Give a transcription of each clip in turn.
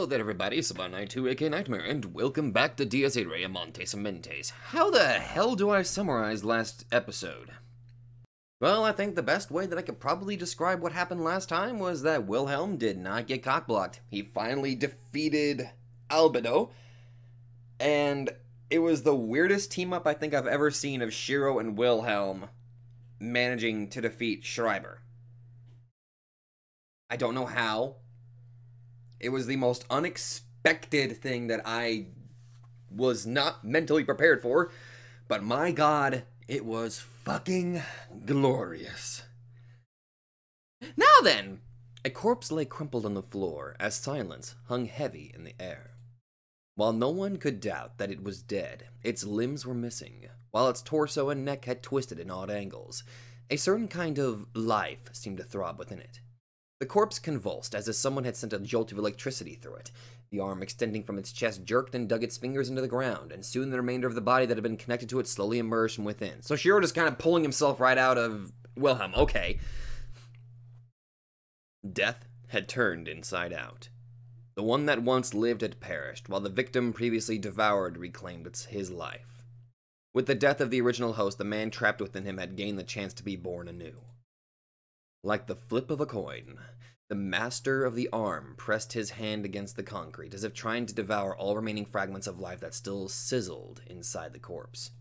Hello there everybody, Saban92 aka Nightmare, and welcome back to Irae Amantes Amentes. How the hell do I summarize last episode? Well, I think the best way that I could probably describe what happened last time was that Wilhelm did not get cockblocked. He finally defeated Albedo, and it was the weirdest team-up I think I've ever seen of Shirou and Wilhelm managing to defeat Schreiber. I don't know how. It was the most unexpected thing that I was not mentally prepared for, but my god, it was fucking glorious. Now then! A corpse lay crumpled on the floor as silence hung heavy in the air. While no one could doubt that it was dead, its limbs were missing, while its torso and neck had twisted in odd angles. A certain kind of life seemed to throb within it. The corpse convulsed as if someone had sent a jolt of electricity through it. The arm extending from its chest jerked and dug its fingers into the ground, and soon the remainder of the body that had been connected to it slowly emerged from within. So Shirou just kind of pulling himself right out of Wilhelm. Okay. Death had turned inside out. The one that once lived had perished, while the victim previously devoured reclaimed his life. With the death of the original host, the man trapped within him had gained the chance to be born anew. Like the flip of a coin, the master of the arm pressed his hand against the concrete, as if trying to devour all remaining fragments of life that still sizzled inside the corpse.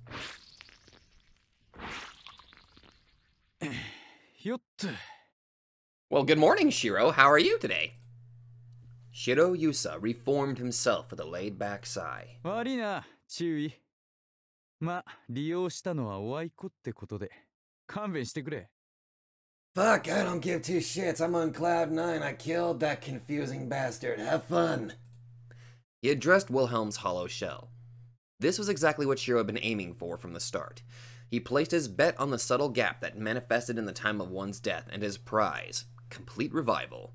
Well, good morning, Shirou. How are you today? Shirou Yusa reformed himself with a laid-back sigh. Fuck, I don't give two shits. I'm on cloud 9. I killed that confusing bastard. Have fun. He addressed Wilhelm's hollow shell. This was exactly what Shirou had been aiming for from the start. He placed his bet on the subtle gap that manifested in the time of one's death and his prize, complete revival.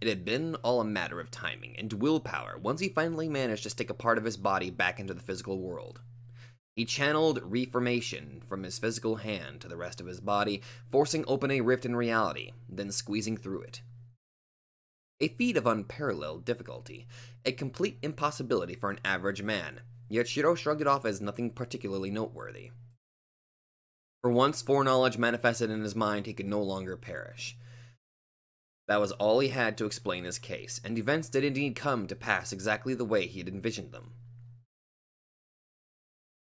It had been all a matter of timing and willpower once he finally managed to stick a part of his body back into the physical world. He channeled reformation from his physical hand to the rest of his body, forcing open a rift in reality, then squeezing through it. A feat of unparalleled difficulty, a complete impossibility for an average man, yet Shirou shrugged it off as nothing particularly noteworthy. For once foreknowledge manifested in his mind, he could no longer perish. That was all he had to explain his case, and events did indeed come to pass exactly the way he had envisioned them.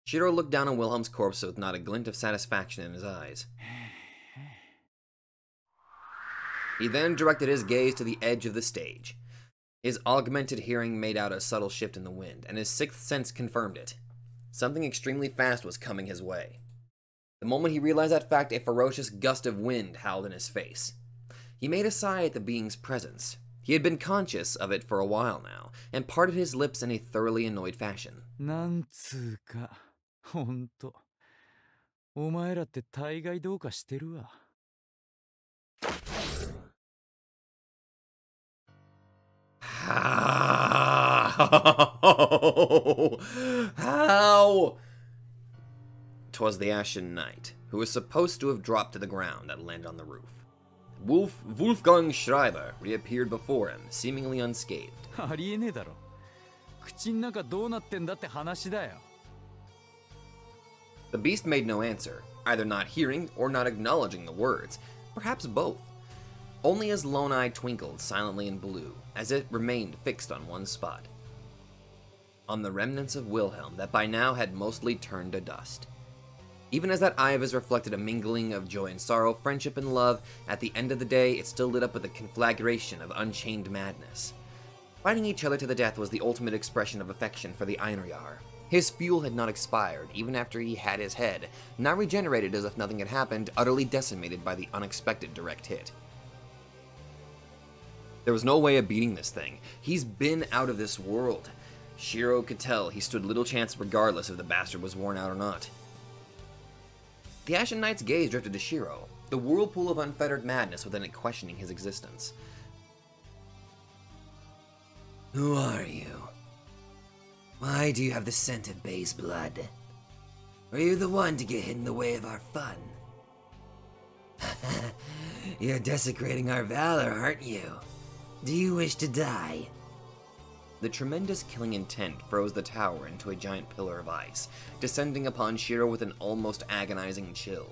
Shirou looked down on Wilhelm's corpse with not a glint of satisfaction in his eyes. He then directed his gaze to the edge of the stage. His augmented hearing made out a subtle shift in the wind, and his sixth sense confirmed it. Something extremely fast was coming his way. The moment he realized that fact, a ferocious gust of wind howled in his face. He made a sigh at the being's presence. He had been conscious of it for a while now, and parted his lips in a thoroughly annoyed fashion. How? 'Twas the Ashen Knight, who was supposed to have dropped to the ground, that landed on the roof. Wolfgang Schreiber reappeared before him, seemingly unscathed. The beast made no answer, either not hearing or not acknowledging the words, perhaps both. Only his lone eye twinkled silently in blue, as it remained fixed on one spot. On the remnants of Wilhelm that by now had mostly turned to dust. Even as that eye of his reflected a mingling of joy and sorrow, friendship and love, at the end of the day it still lit up with a conflagration of unchained madness. Fighting each other to the death was the ultimate expression of affection for the Einrjar. His fuel had not expired, even after he had his head, now regenerated as if nothing had happened, utterly decimated by the unexpected direct hit. There was no way of beating this thing. He's been out of this world. Shirou could tell he stood little chance regardless if the bastard was worn out or not. The Ashen Knight's gaze drifted to Shirou, the whirlpool of unfettered madness within it questioning his existence. Who are you? Why do you have the scent of base blood? Are you the one to get hit in the way of our fun? You're desecrating our valor, aren't you? Do you wish to die? The tremendous killing intent froze the tower into a giant pillar of ice, descending upon Shirou with an almost agonizing chill.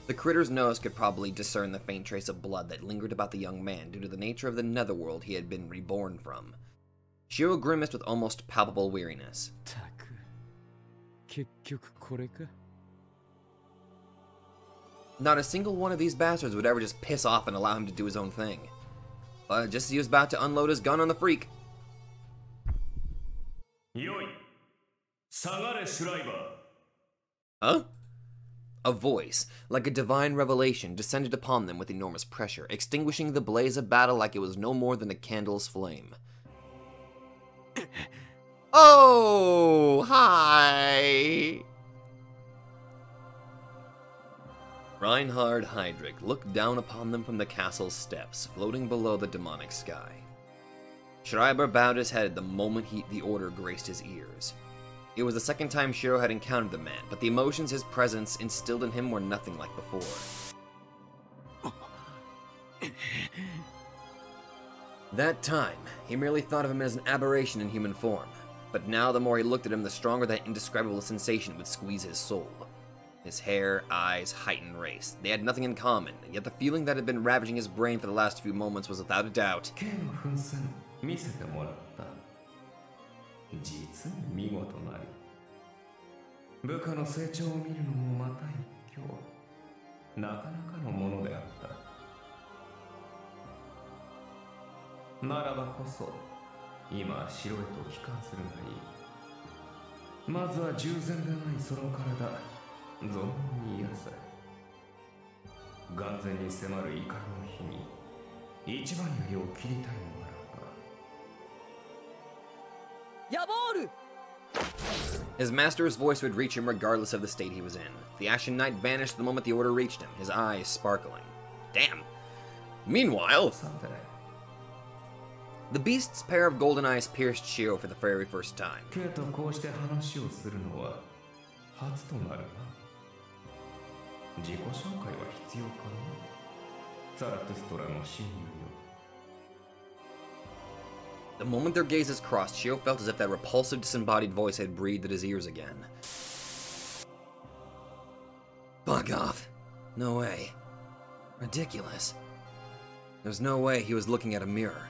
The critter's nose could probably discern the faint trace of blood that lingered about the young man due to the nature of the netherworld he had been reborn from. Shirou grimaced with almost palpable weariness. Not a single one of these bastards would ever just piss off and allow him to do his own thing. But just as he was about to unload his gun on the freak... Huh? A voice, like a divine revelation, descended upon them with enormous pressure, extinguishing the blaze of battle like it was no more than a candle's flame. Oh, hi! Reinhard Heydrich looked down upon them from the castle's steps, floating below the demonic sky. Schreiber bowed his head the moment the order graced his ears. It was the second time Shirou had encountered the man, but the emotions his presence instilled in him were nothing like before. That time, he merely thought of him as an aberration in human form, but now the more he looked at him, the stronger that indescribable sensation would squeeze his soul. His hair, eyes, height, and race. They had nothing in common, and yet the feeling that had been ravaging his brain for the last few moments was without a doubt. His master's voice would reach him regardless of the state he was in. The Ashen Knight vanished the moment the order reached him, his eyes sparkling. Damn! Meanwhile... The beast's pair of golden eyes pierced Shirou for the very first time. The moment their gazes crossed, Shirou felt as if that repulsive, disembodied voice had breathed at his ears again. Fuck off. No way. Ridiculous. There's no way he was looking at a mirror.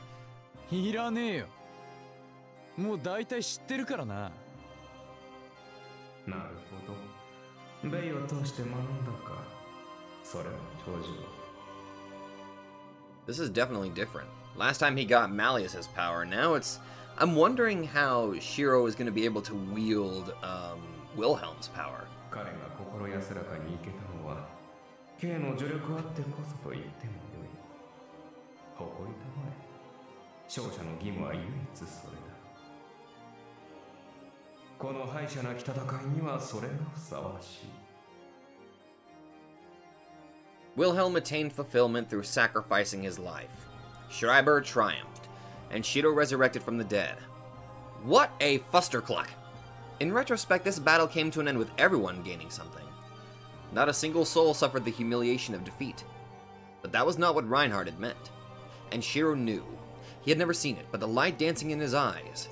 This is definitely different. Last time he got Malleus's power, now it's... I'm wondering how Shirou is going to be able to wield, Wilhelm's power. Wilhelm attained fulfillment through sacrificing his life. Schreiber triumphed, and Shirou resurrected from the dead. What a fustercluck! In retrospect, this battle came to an end with everyone gaining something. Not a single soul suffered the humiliation of defeat. But that was not what Reinhard had meant. And Shirou knew. He had never seen it, but the light dancing in his eyes.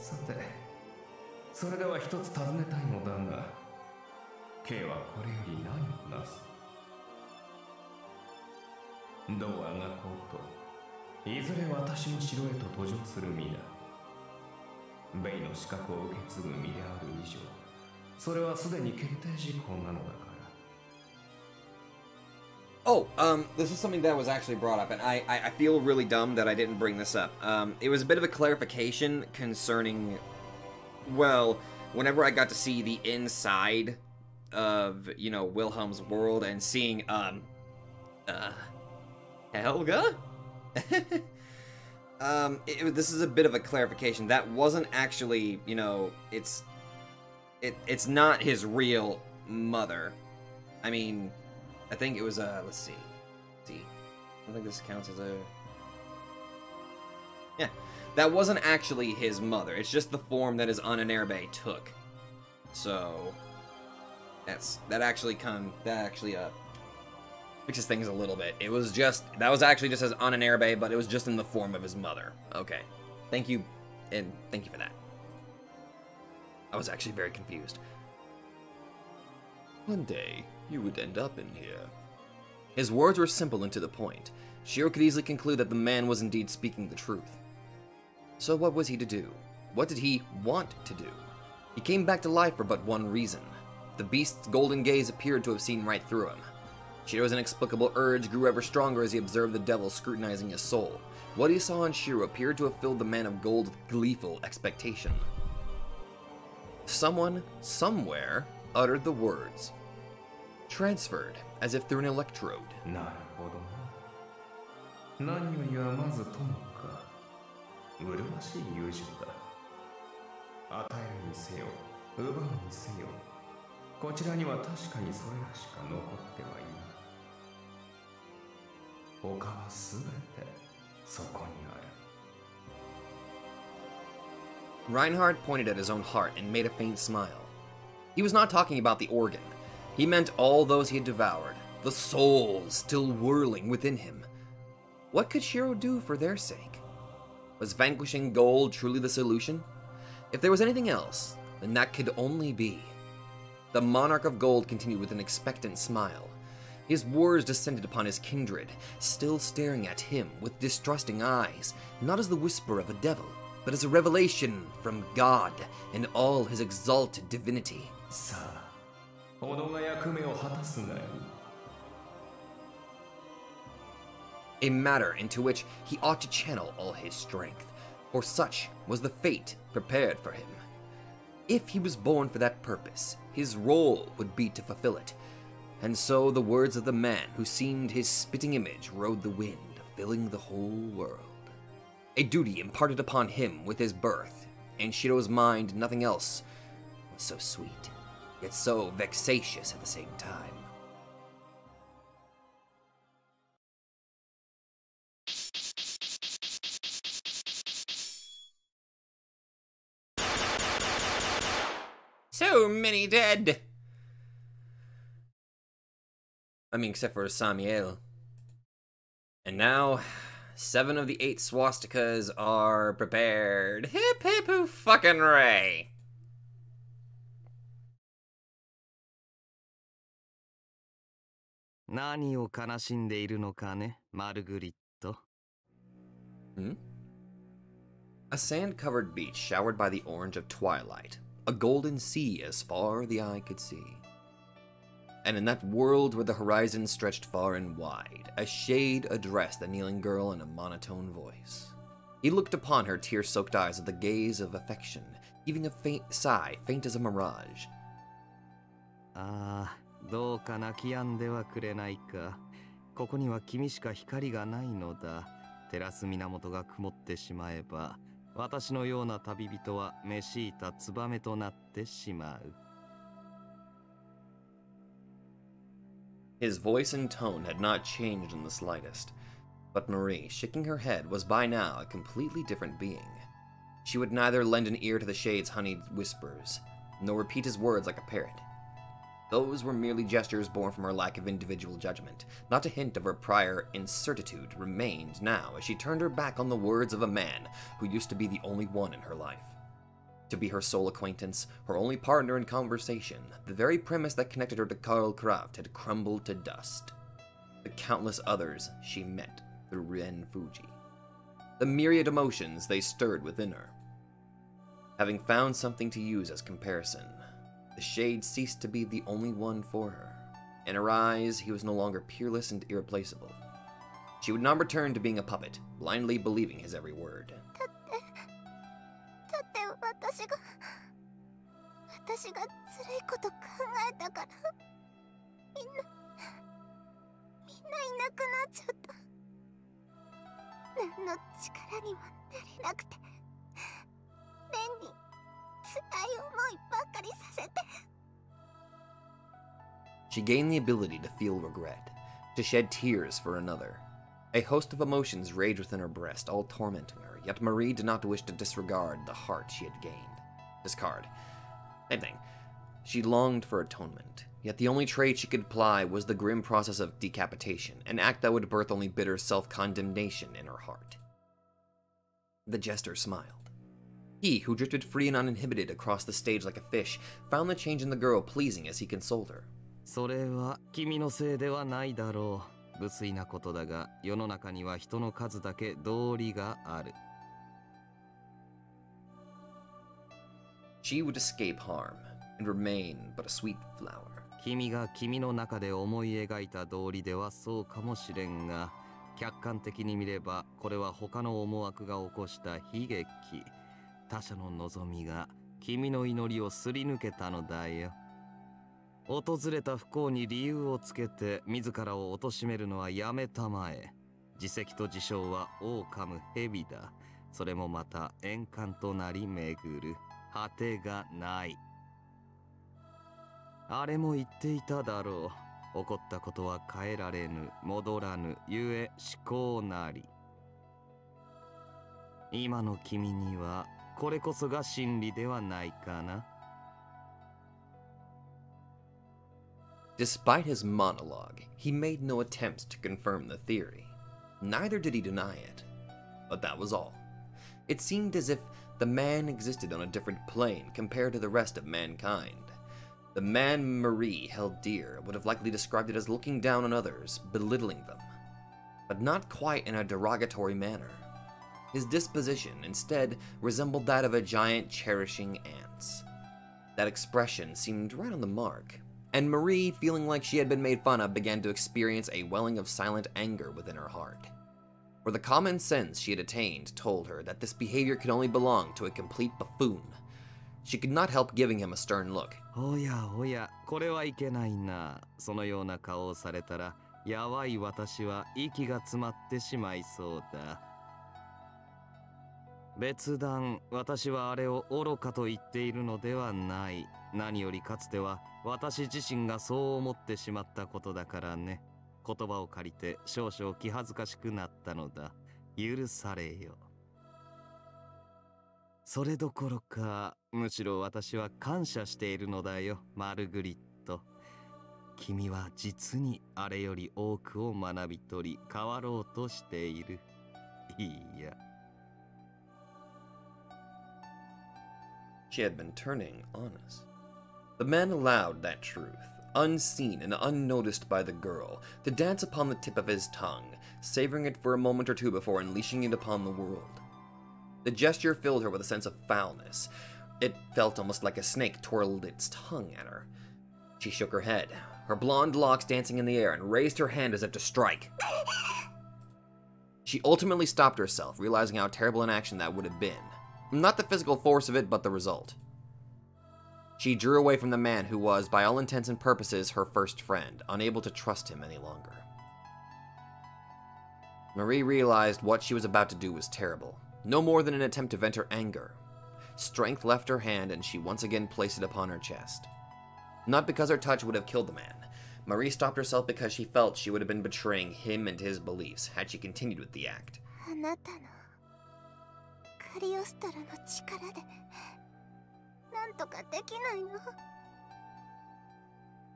This is something that was actually brought up, and I feel really dumb that I didn't bring this up. It was a bit of a clarification concerning, well, whenever I got to see the inside of, you know, Wilhelm's world and seeing, Helga? This is a bit of a clarification. That wasn't actually, you know, it's not his real mother. I mean, I think it was, let's see. I don't think this counts as a... Yeah, that wasn't actually his mother. It's just the form that his Irae took. So, that actually fixes things a little bit. It was just, that was actually just his Irae, but it was just in the form of his mother. Okay. Thank you, and thank you for that. I was actually very confused. One day, you would end up in here. His words were simple and to the point. Shirou could easily conclude that the man was indeed speaking the truth. So what was he to do? What did he want to do? He came back to life for but one reason. The beast's golden gaze appeared to have seen right through him. Shirou's inexplicable urge grew ever stronger as he observed the devil scrutinizing his soul. What he saw in Shirou appeared to have filled the man of gold with gleeful expectation. Someone, somewhere, uttered the words. Transferred, as if through an electrode. Reinhardt pointed at his own heart and made a faint smile. He was not talking about the organ. He meant all those he had devoured, the souls still whirling within him. What could Shirou do for their sake? Was vanquishing gold truly the solution? If there was anything else, then that could only be. The monarch of gold continued with an expectant smile. His words descended upon his kindred, still staring at him with distrusting eyes, not as the whisper of a devil, but as a revelation from God in all his exalted divinity. A matter into which he ought to channel all his strength, for such was the fate prepared for him. If he was born for that purpose, his role would be to fulfill it. And so the words of the man who seemed his spitting image rode the wind, filling the whole world. A duty imparted upon him with his birth. In Shirou's mind, nothing else was so sweet, yet so vexatious at the same time. So many dead! I mean, except for Samuel. And now, 7 of the 8 swastikas are prepared. Hip hip hoo fucking ray! A sand-covered beach showered by the orange of twilight. A golden sea as far the eye could see. And in that world where the horizon stretched far and wide, a shade addressed the kneeling girl in a monotone voice. He looked upon her tear-soaked eyes with a gaze of affection, heaving a faint sigh, faint as a mirage. His voice and tone had not changed in the slightest, but Marie, shaking her head, was by now a completely different being. She would neither lend an ear to the shade's honeyed whispers, nor repeat his words like a parrot. Those were merely gestures born from her lack of individual judgment. Not a hint of her prior incertitude remained now as she turned her back on the words of a man who used to be the only one in her life. To be her sole acquaintance, her only partner in conversation, the very premise that connected her to Karl Kraft had crumbled to dust. The countless others she met through Ren Fuji. The myriad emotions they stirred within her. Having found something to use as comparison, the shade ceased to be the only one for her. In her eyes, he was no longer peerless and irreplaceable. She would not return to being a puppet, blindly believing his every word. She gained the ability to feel regret, to shed tears for another. A host of emotions raged within her breast, all tormenting her, yet Marie did not wish to disregard the heart she had gained. Discard. Same thing. She longed for atonement, yet the only trade she could apply was the grim process of decapitation, an act that would birth only bitter self-condemnation in her heart. The jester smiled. He, who drifted free and uninhibited across the stage like a fish, found the change in the girl pleasing as he consoled her. それは君のせいではないだろう。無粋なことだが、世の中には人の数だけ道理がある。She would escape harm and remain but a sweet flower. 君が君の中で思い描いた道理ではそうかもしれんが、客観的に見ればこれは他の思惑が起こした悲劇。他者の望みが君の祈りをすり抜けたのだよ。訪れた不幸に理由をつけて自らを貶めるのはやめたまえ。自責と自傷は王噛む蛇だ。それもまた円環となり巡る。果てがない。あれも言っていただろう。起こったことは変えられぬ、戻らぬ、ゆえ思考なり。今の君にはこれこそが真理ではないかな。Despite his monologue, he made no attempt to confirm the theory. Neither did he deny it. But that was all. It seemed as if the man existed on a different plane compared to the rest of mankind. The man Marie held dear would have likely described it as looking down on others, belittling them. But not quite in a derogatory manner. His disposition, instead, resembled that of a giant cherishing ants. That expression seemed right on the mark. And Marie, feeling like she had been made fun of, began to experience a welling of silent anger within her heart. For the common sense she had attained told her that this behavior could only belong to a complete buffoon. She could not help giving him a stern look. おやおや、これはいけないな。そのような顔をされたら、やばい私は息が詰まってしまいそうだ。別段、私はあれを愚かと言っているのではない。何よりかつては私自身がそう思ってしまったことだからね。言葉を借りて少々気恥ずかしくなったのだ。許されよ。それどころか、むしろ私は感謝しているのだよ、マルグリット。君は実にあれより多くを学び取り、変わろうとしている。いや。She had been turning honest. The man allowed that truth, unseen and unnoticed by the girl, to dance upon the tip of his tongue, savoring it for a moment or two before unleashing it upon the world. The gesture filled her with a sense of foulness. It felt almost like a snake twirled its tongue at her. She shook her head, her blonde locks dancing in the air, and raised her hand as if to strike. She ultimately stopped herself, realizing how terrible an action that would have been. Not the physical force of it, but the result. She drew away from the man who was, by all intents and purposes, her first friend, unable to trust him any longer. Marie realized what she was about to do was terrible, no more than an attempt to vent her anger. Strength left her hand, and she once again placed it upon her chest. Not because her touch would have killed the man. Marie stopped herself because she felt she would have been betraying him and his beliefs had she continued with the act.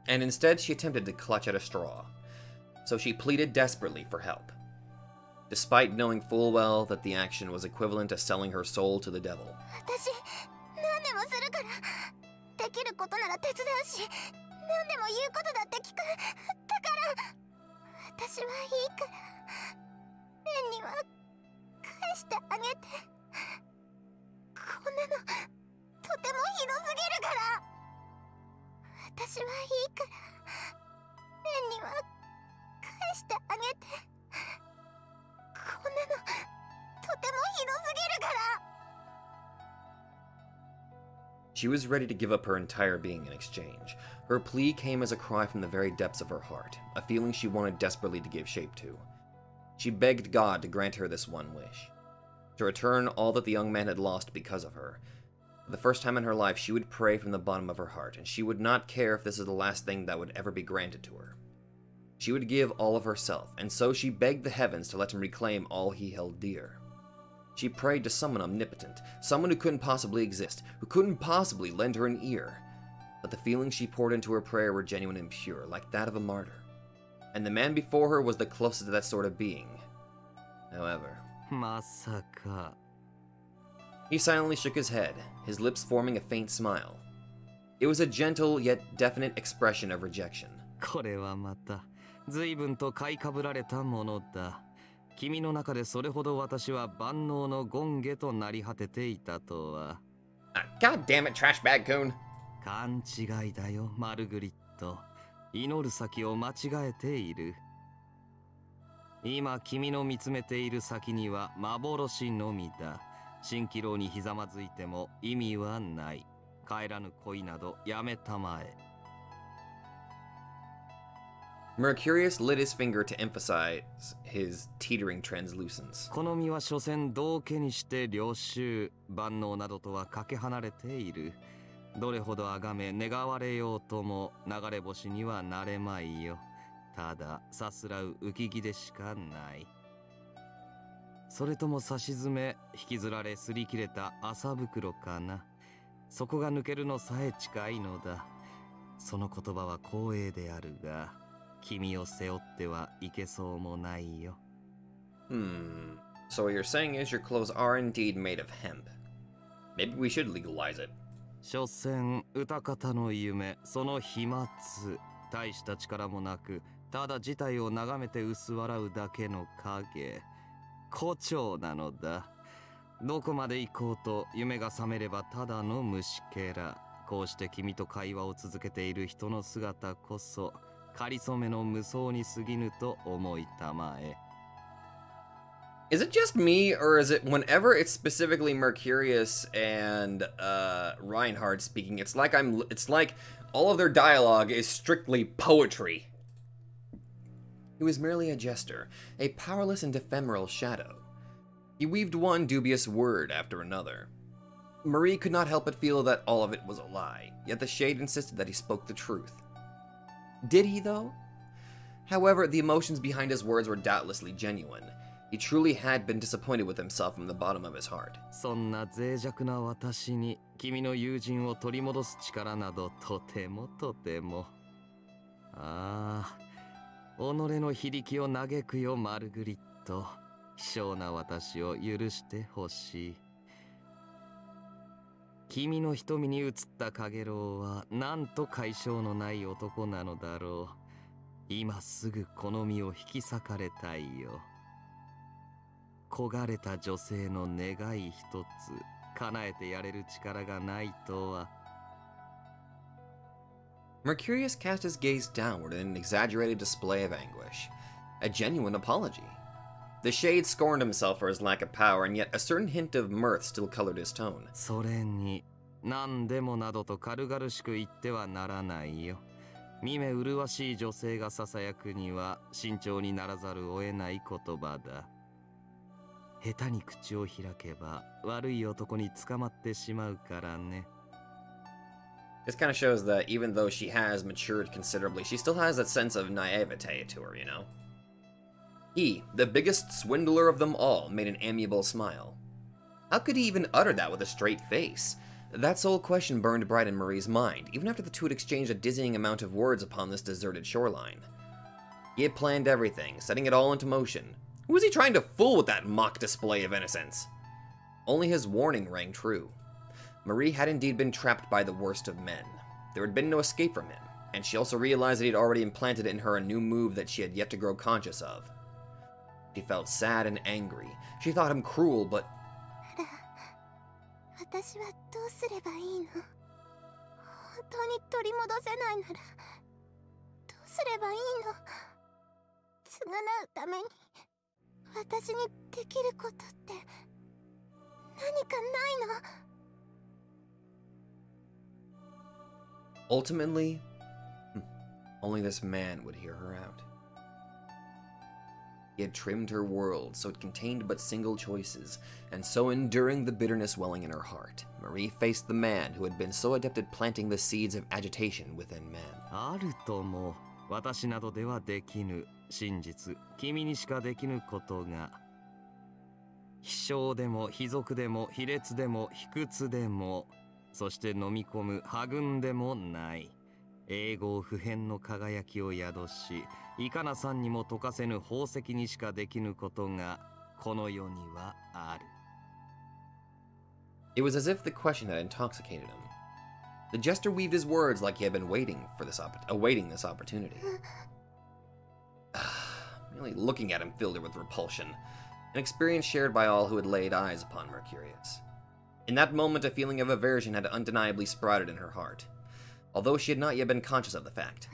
And instead she attempted to clutch at a straw. So she pleaded desperately for help, despite knowing full well that the action was equivalent to selling her soul to the devil. She was ready to give up her entire being in exchange. Her plea came as a cry from the very depths of her heart, a feeling she wanted desperately to give shape to. She begged God to grant her this one wish, to return all that the young man had lost because of her. For the first time in her life, she would pray from the bottom of her heart, and she would not care if this is the last thing that would ever be granted to her. She would give all of herself, and so she begged the heavens to let him reclaim all he held dear. She prayed to someone omnipotent, someone who couldn't possibly exist, who couldn't possibly lend her an ear. But the feelings she poured into her prayer were genuine and pure, like that of a martyr. And the man before her was the closest to that sort of being. However... まさか He silently shook his head, his lips forming a faint smile. It was a gentle yet definite expression of rejection. これはまた随分と買いかぶられたものだ。君の中でそれほど私は万能の権下となり果てていたとは。God damn it, trash bag coon. 勘違いだよ、マルグリット。祈る先を間違えている。今君の見つめている先には幻のみだ。蜃気楼にひざまずいても意味はない。帰らぬ恋などやめたまえ。Mercurius lit his finger to emphasize his teetering translucence. この身は所詮道家にして領衆、万能などとはかけ離れている。どれほど崇め願われようとも流れ星にはなれまいよ。たださすらう浮き木でしかない。それとも差し詰め引きずられ擦り切れた麻袋かな。そこが抜けるのさえ近いのだ。その言葉は光栄であるが、君を背負ってはいけそうもないよ。So what you're saying is your clothes are indeed made of hemp. Maybe we should legalize it. 所詮歌方の夢、その飛沫、大した力もなく、ただ事態を眺めて薄笑うだけの影。胡蝶なのだ。どこまで行こうと夢が覚めればただの虫けら。こうして君と会話を続けている人の姿こそかりそめの無双に過ぎぬと思いたまえ。Is it just me, or is it whenever it's specifically Mercurius and Reinhard speaking, it's like all of their dialogue is strictly poetry. He was merely a jester, a powerless and ephemeral shadow. He weaved one dubious word after another. Marie could not help but feel that all of it was a lie, yet the shade insisted that he spoke the truth. Did he, though? However, the emotions behind his words were doubtlessly genuine. He truly had been disappointed with himself from the bottom of his heart. そんな脆弱な私に君の友人を取り戻す力などとてもとても。ああ、己の非力を嘆くよマルグリット。希少な私を許してほしい。君の瞳に映ったカゲロウはなんと解消のない男なのだろう。今すぐこの身を引き裂かれたいよ。焦がれた女性の願い一つ叶えてやれる力がないとは。Mercurius cast his gaze downward in an exaggerated display of anguish, a genuine apology. The shade scorned himself for his lack of power, and yet a certain hint of mirth still colored his tone. それに何でもなどと軽々しく言ってはならないよ。見目麗しい女性がささやくには慎重にならざるを得ない言葉だ。下手に口を開けば悪い男に捕まってしまうからね。This kind of shows that even though she has matured considerably, she still has that sense of naivete to her, you know? He, the biggest swindler of them all, made an amiable smile. How could he even utter that with a straight face? That sole question burned bright in Marie's mind, even after the two had exchanged a dizzying amount of words upon this deserted shoreline. He had planned everything, setting it all into motion. Who was he trying to fool with that mock display of innocence? Only his warning rang true. Marie had indeed been trapped by the worst of men. There had been no escape from him, and she also realized that he had already implanted in her a new move that she had yet to grow conscious of. She felt sad and angry. She thought him cruel, but... 私はどうすればいいの？本当に取り戻せないならどうすればいいの？償うために私にできることって何かないの？ Ultimately, only this man would hear her out. He had trimmed her world so it contained but single choices, and so enduring the bitterness welling in her heart, Marie faced the man who had been so adept at planting the seeds of agitation within men. あるとも、私などではできぬ真実、君にしかできぬことが。飛翔でも卑俗でも卑劣でも卑屈でも、そして飲み込む破群でもない。永劫不変の輝きを宿し、いかなさんにも溶かせぬ宝石にしかできぬことがこの世にはある。It was as if the question had intoxicated him. The jester weaved his words like he had been awaiting this opportunity. Merely looking at him filled her with repulsion, an experience shared by all who had laid eyes upon Mercurius. In that moment, a feeling of aversion had undeniably sprouted in her heart, although she had not yet been conscious of the fact.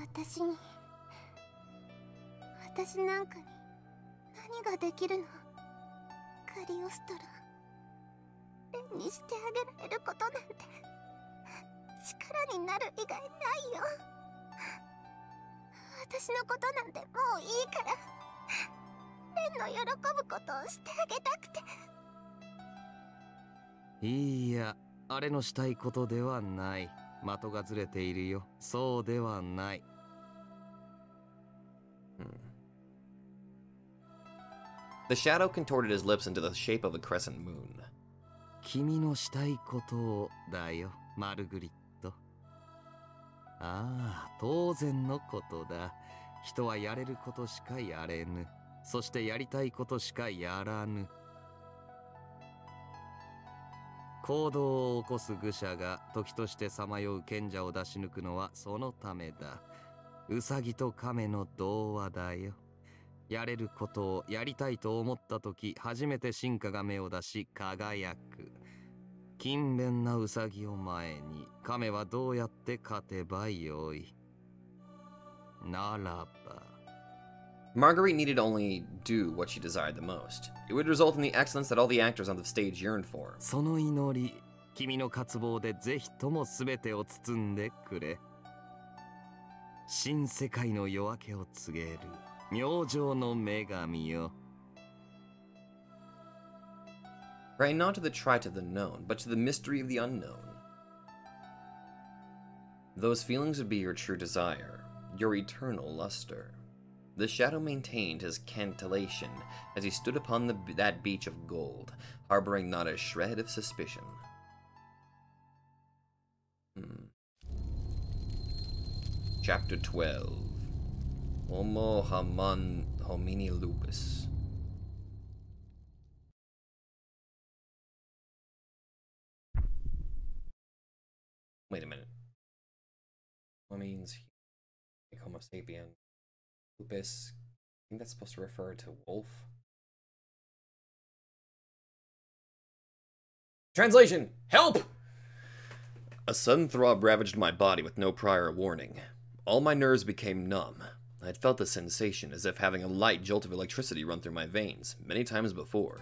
私なんかに何ができるの？カリオストラ、蓮にしてあげられることなんて力になる以外ないよ。私のことなんてもういいから、蓮の喜ぶことをしてあげたくて。いいや、あれのしたいことではない。的がずれているよ。そうではない。The shadow contorted his lips into the shape of a crescent moon. 君のしたいことをだよ、マルグリット。ああ、当然のことだ。人はやれることしかやれぬ。そしてやりたいことしかやらぬ。行動を起こす愚者が時としてさまよう賢者を出し抜くのはそのためだ。ウサギと亀の童話だよ。やれることをやりたいと思った時、初めて進化が目を出し輝く。勤勉なウサギを前に、亀はどうやって勝てばよい。ならば。Marguerite needed only do what she desired the most. It would result in the excellence that all the actors on the stage yearned for. その祈り、君の渇望でぜひとも全てを包んでくれ。新世界の夜明けを告げる。明星の女神よ。Pray not to the trite of the known, but to the mystery of the unknown. Those feelings would be your true desire, your eternal luster. The shadow maintained his cantillation as he stood upon that beach of gold, harboring not a shred of suspicion. Chapter 12. Homo homini lupus. Wait a minute. What means like Homo sapien? Lupus? I think that's supposed to refer to wolf. Translation! Help! A sudden throb ravaged my body with no prior warning. All my nerves became numb. I had felt the sensation as if having a light jolt of electricity run through my veins, many times before.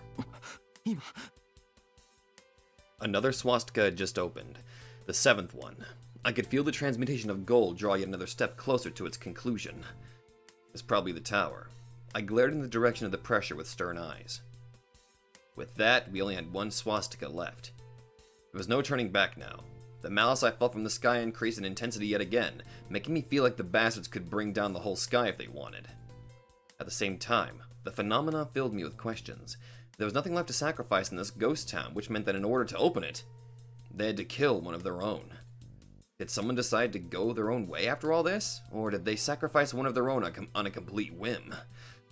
Another swastika had just opened. The seventh one. I could feel the transmutation of gold draw yet another step closer to its conclusion. It's probably the tower. I glared in the direction of the pressure with stern eyes. With that, we only had one swastika left. There was no turning back now. The malice I felt from the sky increased in intensity yet again, making me feel like the bastards could bring down the whole sky if they wanted. At the same time, the phenomena filled me with questions. There was nothing left to sacrifice in this ghost town, which meant that in order to open it, they had to kill one of their own. Did someone decide to go their own way after all this? Or did they sacrifice one of their own on a complete whim?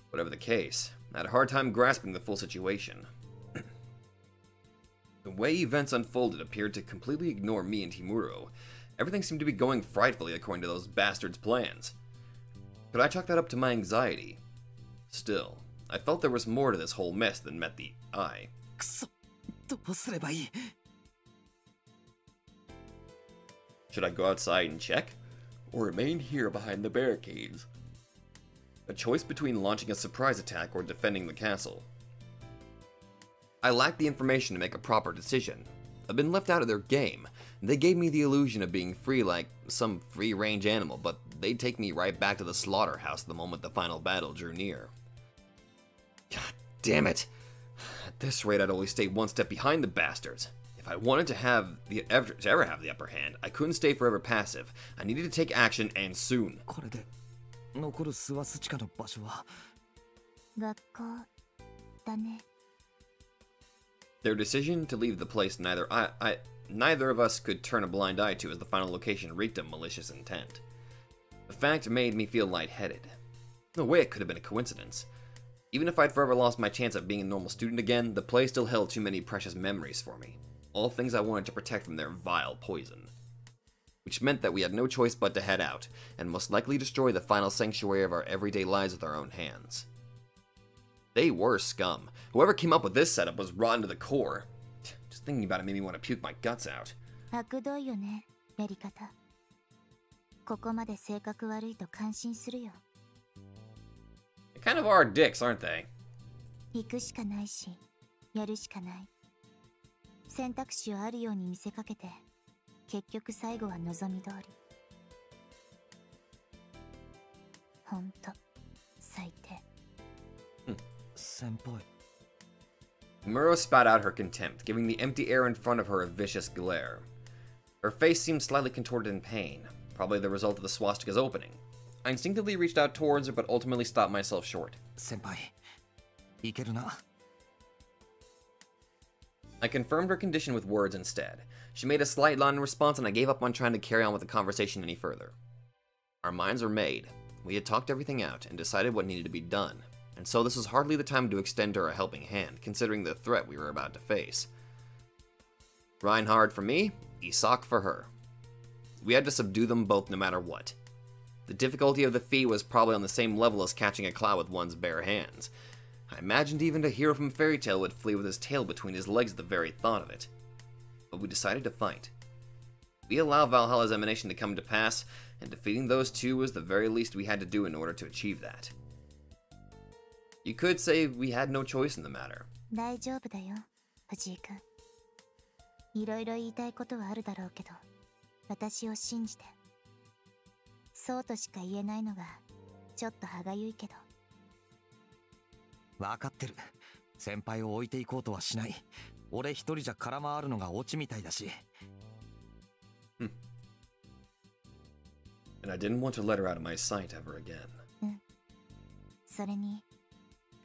Whatever the case, I had a hard time grasping the full situation. The way events unfolded appeared to completely ignore me and Timuro. Everything seemed to be going frightfully according to those bastards' plans. Could I chalk that up to my anxiety? Still, I felt there was more to this whole mess than met the eye. Should I go outside and check? Or remain here behind the barricades? A choice between launching a surprise attack or defending the castle. I lacked the information to make a proper decision. I've been left out of their game. They gave me the illusion of being free like some free-range animal, but they'd take me right back to the slaughterhouse the moment the final battle drew near. God damn it! At this rate, I'd only stay one step behind the bastards. If I wanted to ever have the upper hand, I couldn't stay forever passive. I needed to take action, and soon. 残るスワスチカの場所は学校だね。 Their decision to leave the place neither of us could turn a blind eye to as the final location reeked of malicious intent. The fact made me feel lightheaded. No way it could have been a coincidence. Even if I'd forever lost my chance of being a normal student again, the place still held too many precious memories for me. all things I wanted to protect from their vile poison. Which meant that we had no choice but to head out, and most likely destroy the final sanctuary of our everyday lives with our own hands. They were scum. Whoever came up with this setup was rotten to the core. Just thinking about it made me want to puke my guts out. 悪どいよね、やり方。ここまで性格悪いと感心するよ。They kind of are dicks, aren't they? 行くしかないし、やるしかない。選択肢はあるように見せかけて、結局最後は望み通り。ほんと、最低。先輩。Muro spat out her contempt, giving the empty air in front of her a vicious glare. Her face seemed slightly contorted in pain, probably the result of the swastika's opening. I instinctively reached out towards her, but ultimately stopped myself short. 先輩、いけるな。I confirmed her condition with words instead. She made a slight nod in response, and I gave up on trying to carry on with the conversation any further. Our minds were made. We had talked everything out, and decided what needed to be done. And so this was hardly the time to extend her a helping hand, considering the threat we were about to face. Reinhard for me, Isak for her. We had to subdue them both no matter what. The difficulty of the feat was probably on the same level as catching a cloud with one's bare hands. I imagined even a hero from fairy tale would flee with his tail between his legs at the very thought of it. But we decided to fight. We allowed Valhalla's emanation to come to pass, and defeating those two was the very least we had to do in order to achieve that. You could say we had no choice in the matter. 大丈夫だよ、藤井君。いろいろ言いたいことはあるだろうけど、私を信じて。そうとしか言えないのが、ちょっと歯がゆいけど。わかってる。先輩を置いていこうとはしない。俺一人じゃ空回るのがオチみたいだし。And I didn't want to let her out of my sight ever again. うん。それに、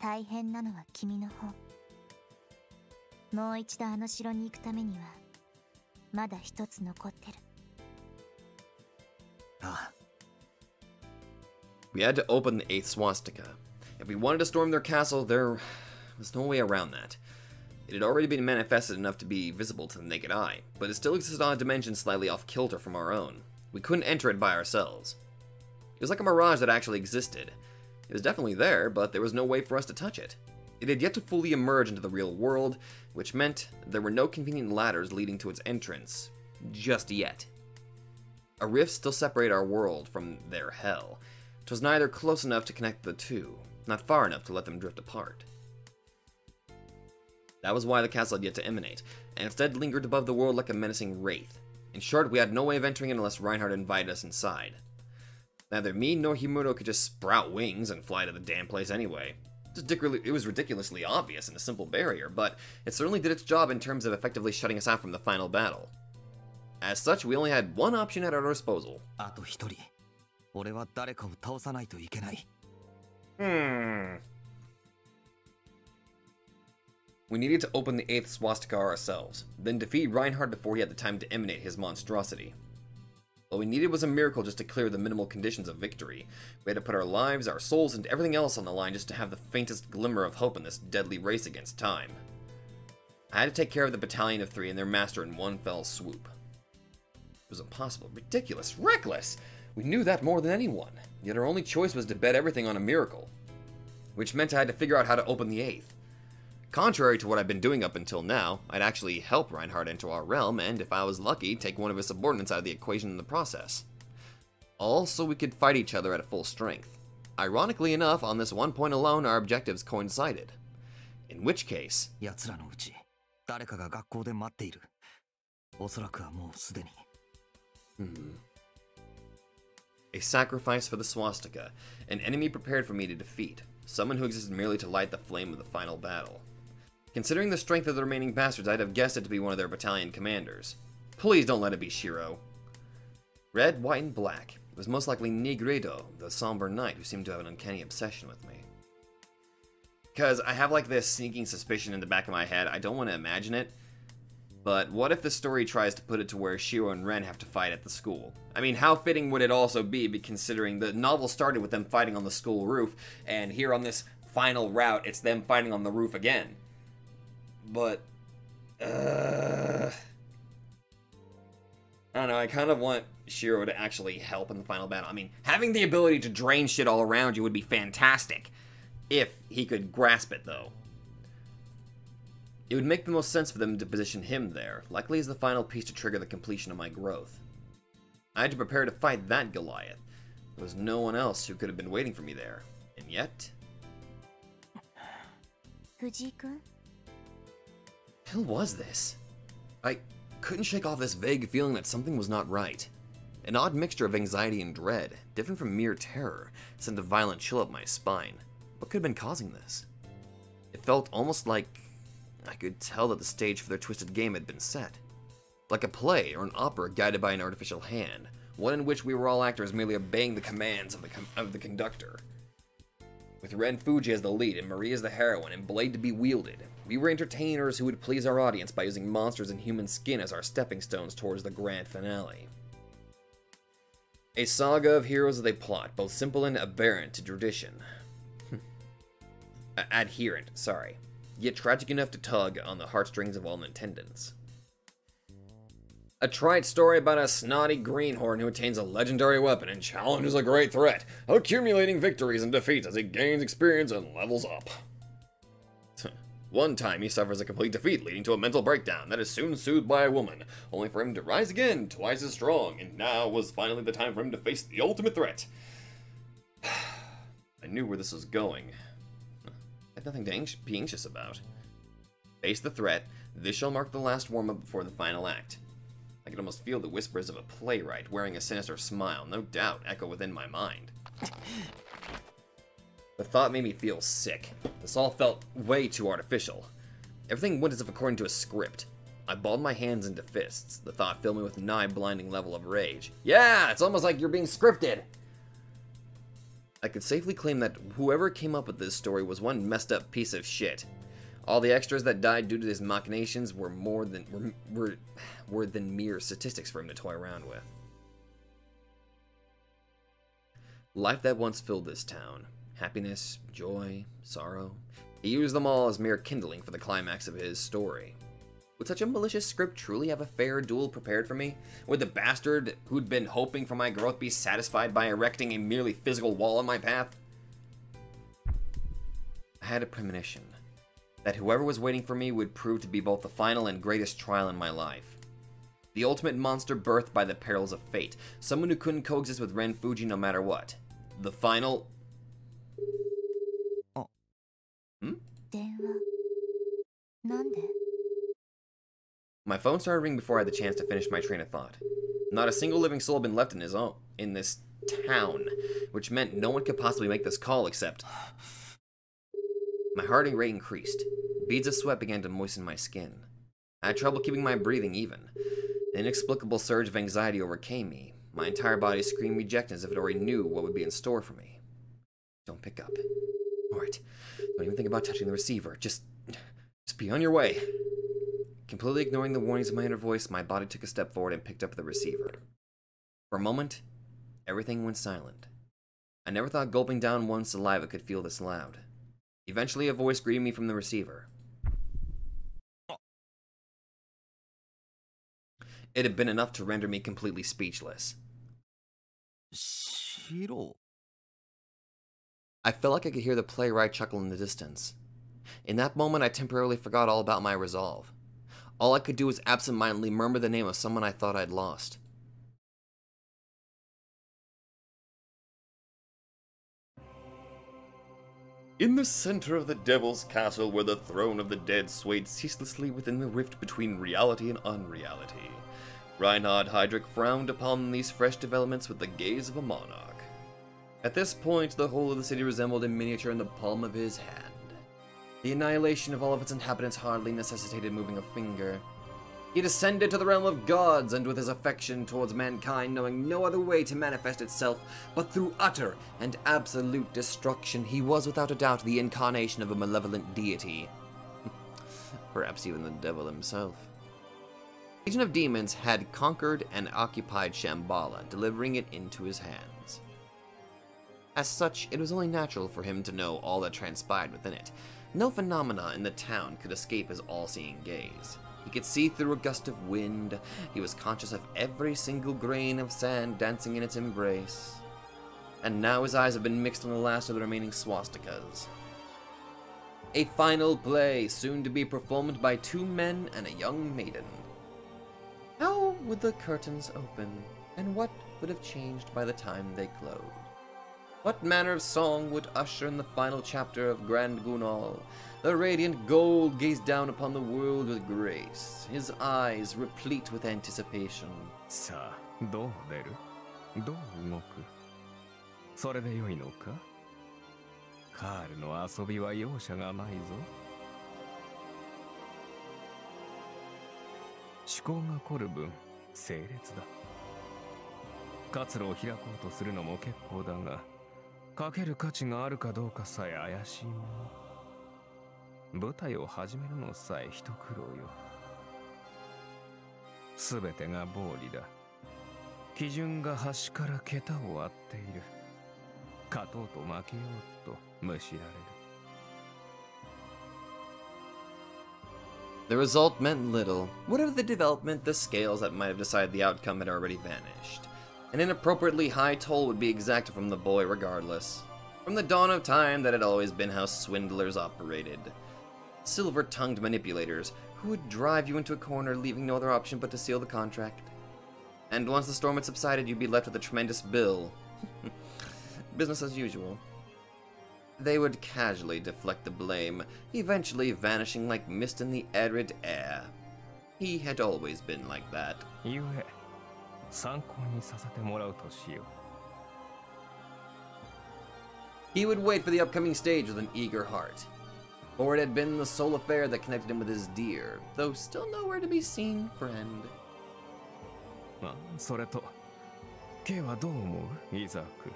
大変なのは君の方。もう一度あの城に行くためには、まだ一つ残ってる。ああ。We had to open the 8th swastika. If we wanted to storm their castle, there was no way around that. It had already been manifested enough to be visible to the naked eye, but it still existed on a dimension slightly off kilter from our own. We couldn't enter it by ourselves. It was like a mirage that actually existed. It was definitely there, but there was no way for us to touch it. It had yet to fully emerge into the real world, which meant there were no convenient ladders leading to its entrance. Just yet. A rift still separated our world from their hell. 'Twas neither close enough to connect the two, not far enough to let them drift apart. That was why the castle had yet to emanate, and instead lingered above the world like a menacing wraith. In short, we had no way of entering it unless Reinhard invited us inside. Neither me nor Himuro could just sprout wings and fly to the damn place anyway. It was ridiculously obvious and a simple barrier, but it certainly did its job in terms of effectively shutting us out from the final battle. As such, we only had one option at our disposal. あと一人。俺は誰かを倒さないといけない。We needed to open the 8th swastika ourselves, then defeat Reinhard before he had the time to emanate his monstrosity. What we needed was a miracle just to clear the minimal conditions of victory. We had to put our lives, our souls, and everything else on the line just to have the faintest glimmer of hope in this deadly race against time. I had to take care of the battalion of 3 and their master in one fell swoop. It was impossible, ridiculous, reckless! We knew that more than anyone, yet our only choice was to bet everything on a miracle. Which meant I had to figure out how to open the 8th. Contrary to what I've been doing up until now, I'd actually help Reinhard enter our realm, and if I was lucky, take one of his subordinates out of the equation in the process. All so we could fight each other at full strength. Ironically enough, on this one point alone, our objectives coincided. In which case... 奴らのうち、誰かが学校で待っている。おそらくはもうすでに。A sacrifice for the swastika, an enemy prepared for me to defeat, someone who existed merely to light the flame of the final battle. Considering the strength of the remaining bastards, I'd have guessed it to be one of their battalion commanders. Please don't let it be Shirou. Red, white, and black. It was most likely Nigredo, the somber knight who seemed to have an uncanny obsession with me. Because I have like this sneaking suspicion in the back of my head, I don't want to imagine it, but what if the story tries to put it to where Shirou and Ren have to fight at the school? I mean, how fitting would it also be considering the novel started with them fighting on the school roof, and here on this final route, it's them fighting on the roof again. But I don't know, I kind of want Shirou to actually help in the final battle. I mean, having the ability to drain shit all around you would be fantastic. If he could grasp it, though. It would make the most sense for them to position him there, likely as the final piece to trigger the completion of my growth. I had to prepare to fight that Goliath. There was no one else who could have been waiting for me there. And yet... Fujii-kun? What the hell was this? I couldn't shake off this vague feeling that something was not right. An odd mixture of anxiety and dread, different from mere terror, sent a violent chill up my spine. What could have been causing this? It felt almost like I could tell that the stage for their twisted game had been set. Like a play or an opera guided by an artificial hand, one in which we were all actors merely obeying the commands of the conductor. With Ren Fuji as the lead and Marie as the heroine and blade to be wielded, we were entertainers who would please our audience by using monsters in human skin as our stepping stones towards the grand finale. A saga of heroes with a plot, both simple and aberrant to tradition. Adherent, sorry. Yet tragic enough to tug on the heartstrings of all attendants. A trite story about a snotty greenhorn who attains a legendary weapon and challenges a great threat, accumulating victories and defeats as he gains experience and levels up. One time he suffers a complete defeat, leading to a mental breakdown that is soon soothed by a woman, only for him to rise again, twice as strong, and now was finally the time for him to face the ultimate threat. I knew where this was going. I had nothing to be anxious about. Face the threat, this shall mark the last warm-up before the final act. I could almost feel the whispers of a playwright wearing a sinister smile, no doubt, echo within my mind. The thought made me feel sick. This all felt way too artificial. Everything went as if according to a script. I balled my hands into fists. The thought filled me with a nigh-blinding level of rage. Yeah, it's almost like you're being scripted! I could safely claim that whoever came up with this story was one messed up piece of shit. All the extras that died due to his machinations were than mere statistics for him to toy around with. Life that once filled this town. Happiness, joy, sorrow. He used them all as mere kindling for the climax of his story. Would such a malicious script truly have a fair duel prepared for me? Would the bastard who'd been hoping for my growth be satisfied by erecting a merely physical wall in my path? I had a premonition that whoever was waiting for me would prove to be both the final and greatest trial in my life. The ultimate monster birthed by the perils of fate. Someone who couldn't coexist with Ren Fuji no matter what. The final... Oh. Hmm? 電話なんで My phone started ringing before I had the chance to finish my train of thought. Not a single living soul had been left in this town, which meant no one could possibly make this call except... My heart rate increased. Beads of sweat began to moisten my skin. I had trouble keeping my breathing even. An inexplicable surge of anxiety overcame me. My entire body screamed rejection as if it already knew what would be in store for me. Don't pick up. Alright. Don't even think about touching the receiver. Just be on your way. Completely ignoring the warnings of my inner voice, my body took a step forward and picked up the receiver. For a moment, everything went silent. I never thought gulping down one's saliva could feel this loud. Eventually, a voice greeted me from the receiver. It had been enough to render me completely speechless. Shirou. I felt like I could hear the playwright chuckle in the distance. In that moment, I temporarily forgot all about my resolve. All I could do was absentmindedly murmur the name of someone I thought I'd lost. In the center of the Devil's Castle, where the throne of the dead swayed ceaselessly within the rift between reality and unreality, Reinhard Heydrich frowned upon these fresh developments with the gaze of a monarch. At this point, the whole of the city resembled a miniature in the palm of his hand. The annihilation of all of its inhabitants hardly necessitated moving a finger. He descended to the realm of gods, and with his affection towards mankind knowing no other way to manifest itself but through utter and absolute destruction, he was without a doubt the incarnation of a malevolent deity. Perhaps even the devil himself. The Legion of Demons had conquered and occupied Shambhala, delivering it into his hands. As such, it was only natural for him to know all that transpired within it. No phenomena in the town could escape his all-seeing gaze. He could see through a gust of wind. He was conscious of every single grain of sand dancing in its embrace. And now his eyes have been mixed on the last of the remaining swastikas. A final play, soon to be performed by 2 men and a young maiden. How would the curtains open, and what would have changed by the time they closed? What manner of song would usher in the final chapter of Grand Gunal? The radiant gold gazed down upon the world with grace, his eyes replete with anticipation. さあ、どう出る？どう動く？それでよいのか？カールの遊びは容赦がないぞ。思考が凝る分、整列だ。活路を開こうとするのも結構だが、かける価値があるかどうかさえ怪しいもの。舞台を始めるのさえ一苦労よ。すべてが暴利だ。基準が端から桁を割っている。勝とうと負けようとむしられる。The result meant little. Whatever the development, the scales that might have decided the outcome had already vanished. An inappropriately high toll would be exacted from the boy regardless. From the dawn of time, that had always been how swindlers operated. Silver-tongued manipulators who would drive you into a corner, leaving no other option but to seal the contract. And once the storm had subsided, you'd be left with a tremendous bill. Business as usual. They would casually deflect the blame, eventually vanishing like mist in the arid air. He had always been like that. ゆえ、参考にさせてもらうとしよう。He would wait for the upcoming stage with an eager heart. For it had been the sole affair that connected him with his dear, though still nowhere to be seen, friend. あ、それと、Kはどう思う、イザーク。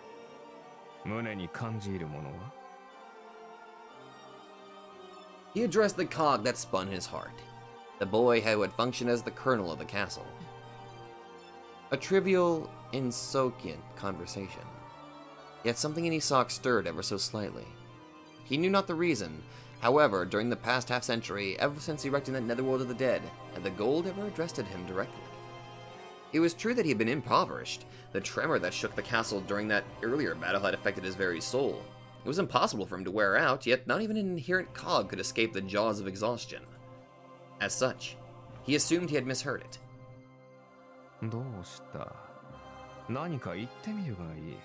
胸に感じるものは？ He addressed the cog that spun his heart, the boy who had functioned as the colonel of the castle. A trivial, insouciant conversation. Yet something in Isak stirred ever so slightly. He knew not the reason. However, during the past half-century, ever since erecting that netherworld of the dead, had the gold ever addressed him directly? It was true that he had been impoverished. The tremor that shook the castle during that earlier battle had affected his very soul. It was impossible for him to wear out, yet not even an inherent cog could escape the jaws of exhaustion. As such, he assumed he had misheard it. どうした？何か言ってみるがいい。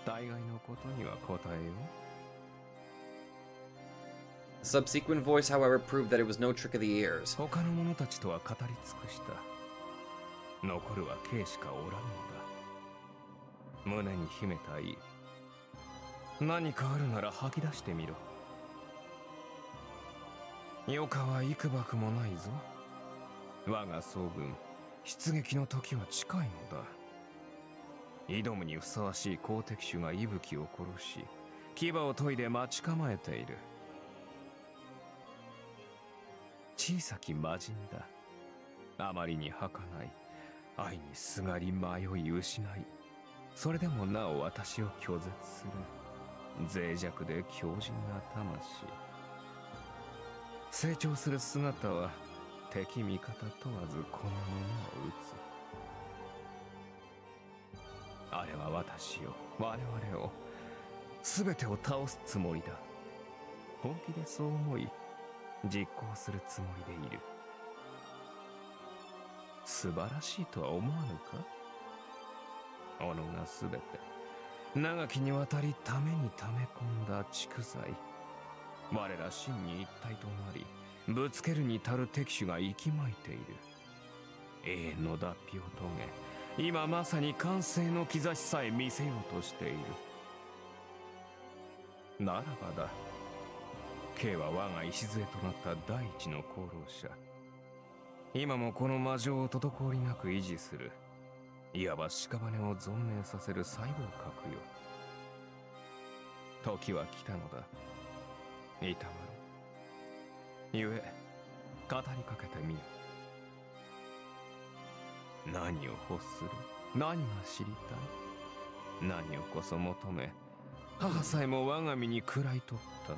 大概のことには答えよう。The subsequent voice, however, proved that it was no trick of the ears. 他の者たちとは語り尽くした。残るは K しかおらんのだ。胸に秘めたい。何かあるなら吐き出してみろ。余暇は幾ばくもないぞ。我が総軍、出撃の時は近いのだ。挑むにふさわしい好敵手が息吹を殺し、牙を研いで待ち構えている。小さき魔人だ。あまりに儚い。愛にすがり迷い失い、それでもなお私を拒絶する。脆弱で強靭な魂。成長する姿は敵味方問わずこの者を撃つ。あれは私を、我々を、全てを倒すつもりだ。本気でそう思い、実行するつもりでいる。素晴らしいとは思わぬか？己が全て長きにわたりために溜め込んだ蓄財。我ら真に一体となり、ぶつけるに足る敵手が息巻いている。永遠の脱皮を遂げ、今まさに完成の兆しさえ見せようとしている。ならばだ、Kは我が礎となった第一の功労者。今もこの魔女を滞りなく維持する。いわば屍を存命させる細胞核よ。時は来たのだ。いたわろ。ゆえ、語りかけてみよ。何を欲する？何が知りたい？何をこそ求め、母さえも我が身に食らい取った？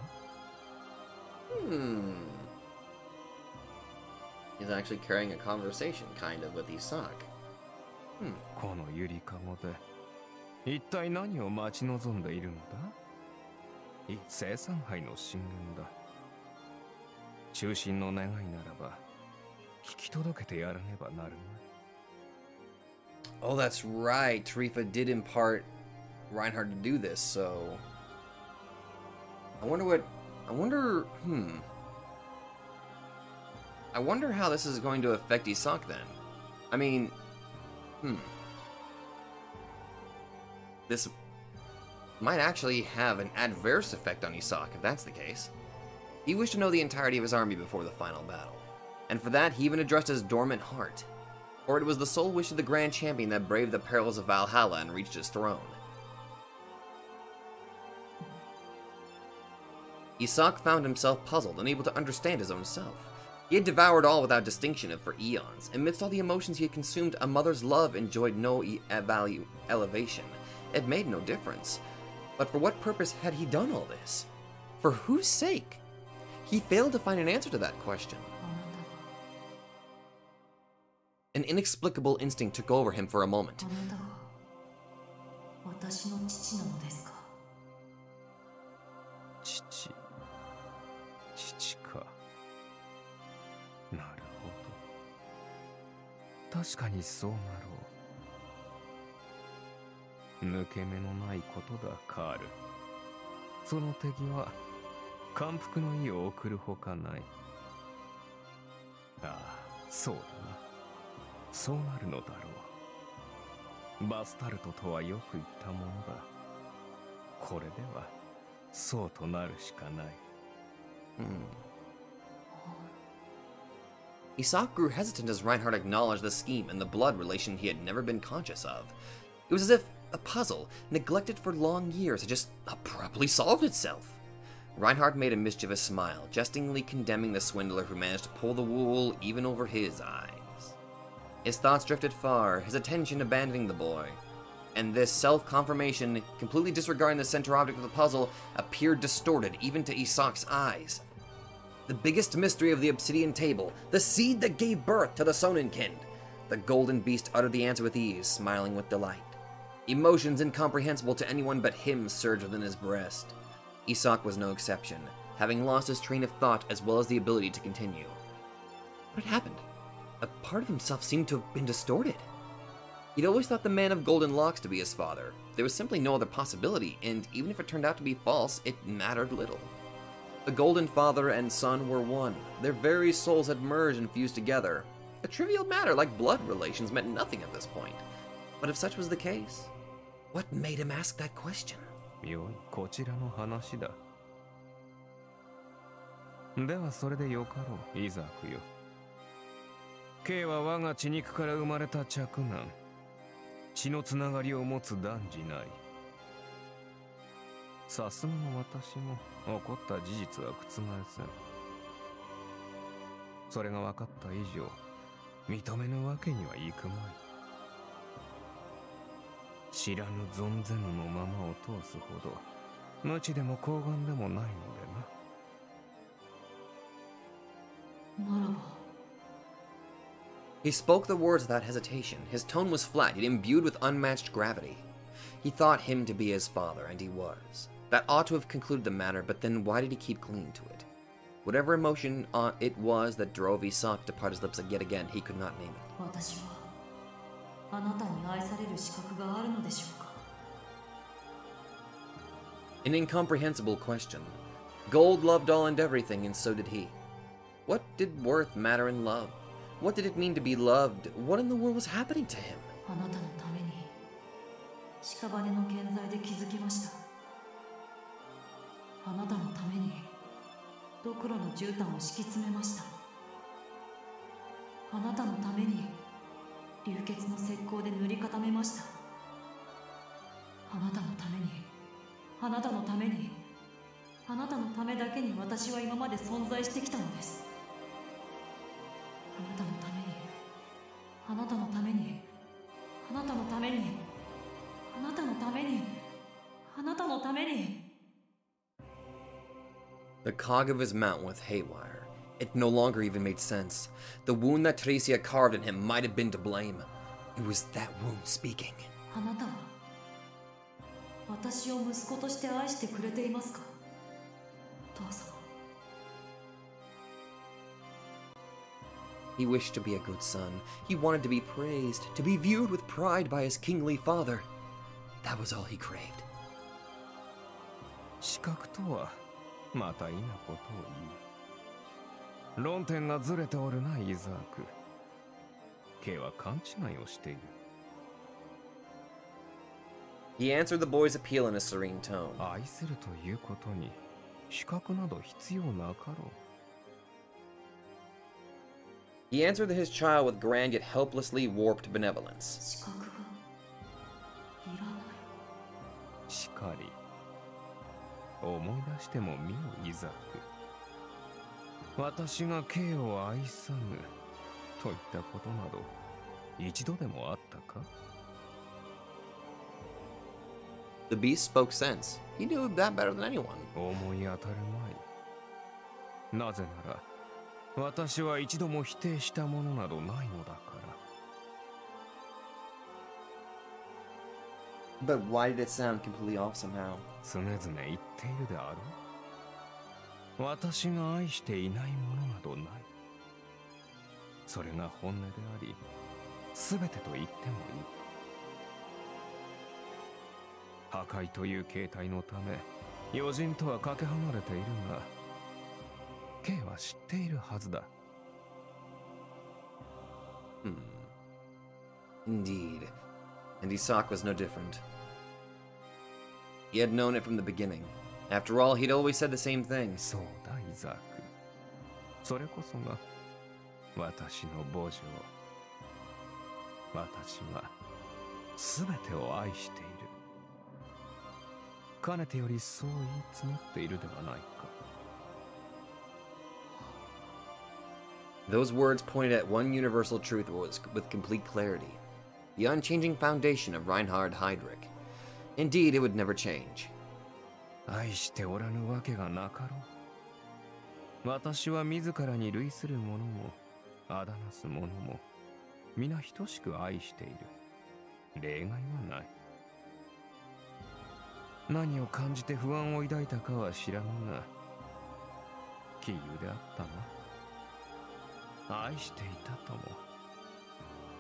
He's actually carrying a conversation, kind of, with Isak. このゆりかごで一体何を待ち望んでいるのだ？生産杯の進言だ。中心の願いならば引き届けてやらねばなるまい。 Oh, that's right. Tarifa did impart Reinhardt to do this, so I wonder how this is going to affect Isak then. I mean, this might actually have an adverse effect on Isak if that's the case. He wished to know the entirety of his army before the final battle, and for that he even addressed his dormant heart. For it was the sole wish of the Grand Champion that braved the perils of Valhalla and reached his throne. Isak found himself puzzled, unable to understand his own self. He had devoured all without distinction for eons. Amidst all the emotions he had consumed, a mother's love enjoyed no elevation. It made no difference. But for what purpose had he done all this? For whose sake? He failed to find an answer to that question. An inexplicable instinct took over him for a moment. Isak grew hesitant as Reinhardt acknowledged the scheme and the blood relation he had never been conscious of. It was as if a puzzle, neglected for long years, had just abruptly solved itself. Reinhardt made a mischievous smile, jestingly condemning the swindler who managed to pull the wool even over his eyes. His thoughts drifted far, his attention abandoning the boy. And this self-confirmation, completely disregarding the center object of the puzzle, appeared distorted even to Isak's eyes. The biggest mystery of the obsidian table, the seed that gave birth to the Sonnenkind. The golden beast uttered the answer with ease, smiling with delight. Emotions incomprehensible to anyone but him surged within his breast. Isak was no exception, having lost his train of thought as well as the ability to continue. What had happened? A part of himself seemed to have been distorted. He'd always thought the man of golden locks to be his father. There was simply no other possibility, and even if it turned out to be false, it mattered little. The golden father and son were one. Their very souls had merged and fused together. A trivial matter like blood relations meant nothing at this point. But if such was the case, what made him ask that question? こちらの話だ。ではそれでよかろう、イザークよ。K は我が血肉から生まれた嫡男。血のつながりを持つ男児なり。さすがの私も起こった事実は覆せん。それが分かった以上、認めぬわけにはいくまい。知らぬ存ぜぬのままを通すほど無知でも高顔でもないのでな。ならば。He spoke the words without hesitation. His tone was flat, yet imbued with unmatched gravity. He thought him to be his father, and he was. That ought to have concluded the matter, but then why did he keep clinging to it? Whatever emotion it was that drove Isak to part his lips yet again, he could not name it. An incomprehensible question. Gold loved all and everything, and so did he. What did worth matter in love? What did it mean to be loved? What in the world was happening to him? The cog of his mount went haywire. It no longer even made sense. The wound that Teresia carved in him might have been to blame. It was that wound speaking. あなたは私を息子として愛してくれていますか、父様。 He wished to be a good son. He wanted to be praised, to be viewed with pride by his kingly father. That was all he craved. 資格とはまたいなことを言う。論点がずれておるな、イザーク。K は勘違いをしている。 He answered the boy's appeal in a serene tone. 愛するということに資格など必要なかろう。 He answered his child with grand yet helplessly warped benevolence. 資格はいらない。しかり、思い出しても見よ、イザーク。私が K を愛さぬといったことなど一度でもあったか？ The beast spoke sense. He knew that better than anyone. 思い当たるまい。なぜなら、私は一度も否定したものなどないのだから。 But why did it sound completely off somehow? 常々言っているであろう。私が愛していないものなどない。それが本音であり、全てと言ってもいい。破壊という形態のため、余人とはかけ離れているが、K は知っているはずだ。Indeed. And Isak was no different. He had known it from the beginning. After all, he'd always said the same thing. そうだ、イザーク。それこそが私の母女。私は全てを愛している。かねてよりそう言い募っているではないか。 Those words pointed at one universal truth with complete clarity. The unchanging foundation of Reinhard Heydrich. Indeed, it would never change. 愛しておらぬわけがなかろう。私は自らに類する者も、あだなす者も、皆等しく愛している。例外はない。何を感じて不安を抱いたかは知らぬが、杞憂であったな。愛していたとも、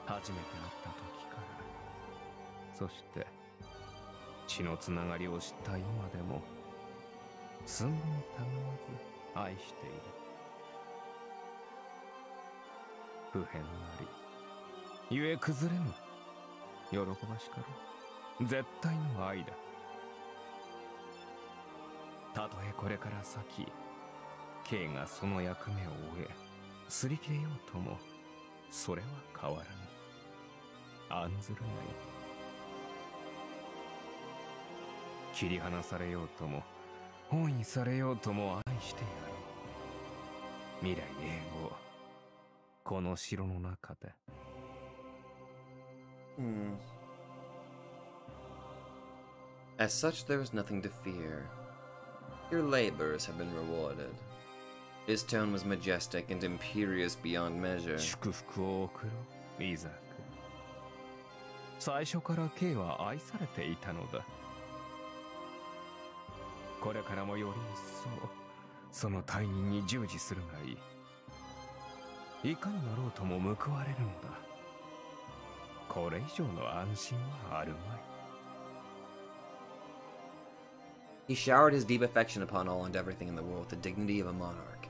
初めて会った時から。そして、血のつながりを知った今でも、寸分たがわず愛している。不変なり、ゆえ崩れぬ、喜ばしかろう、絶対の愛だ。たとえこれから先、K がその役目を終え、擦り切れようとも、それは変わらぬ。案ずるがいい。切り離されようとも、翻意されようとも愛してやろう。未来永劫、この城の中で。As such, there is nothing to fear. Your labors have been rewarded. His tone was majestic and imperious beyond measure. 祝福を送ろう、イザーク。最初から K は愛されていたのだ。これからもより一層、その大任に従事するがいい。いかになろうとも報われるのだ。これ以上の安心はあるまい。He showered his deep affection upon all and everything in the world with the dignity of a monarch.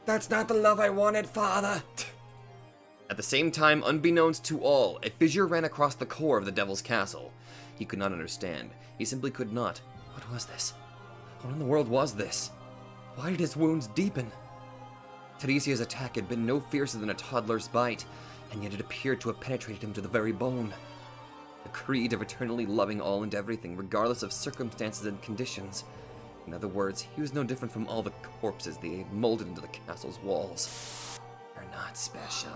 That's not the love I wanted, father! At the same time, unbeknownst to all, a fissure ran across the core of the devil's castle. He could not understand. He simply could not. What was this? What in the world was this? Why did his wounds deepen? Teresia's attack had been no fiercer than a toddler's bite, and yet it appeared to have penetrated him to the very bone. The creed of eternally loving all and everything, regardless of circumstances and conditions. In other words, he was no different from all the corpses they had molded into the castle's walls. They're not special.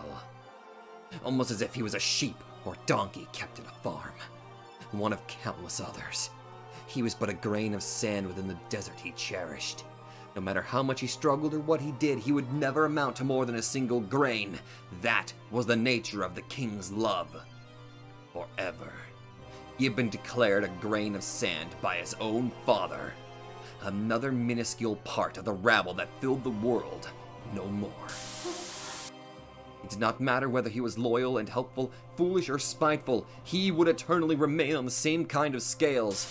Almost as if he was a sheep or donkey kept in a farm. One of countless others. He was but a grain of sand within the desert he cherished. No matter how much he struggled or what he did, he would never amount to more than a single grain. That was the nature of the king's love. Forever. He had been declared a grain of sand by his own father. Another minuscule part of the rabble that filled the world, no more. It did not matter whether he was loyal and helpful, foolish or spiteful, he would eternally remain on the same kind of scales.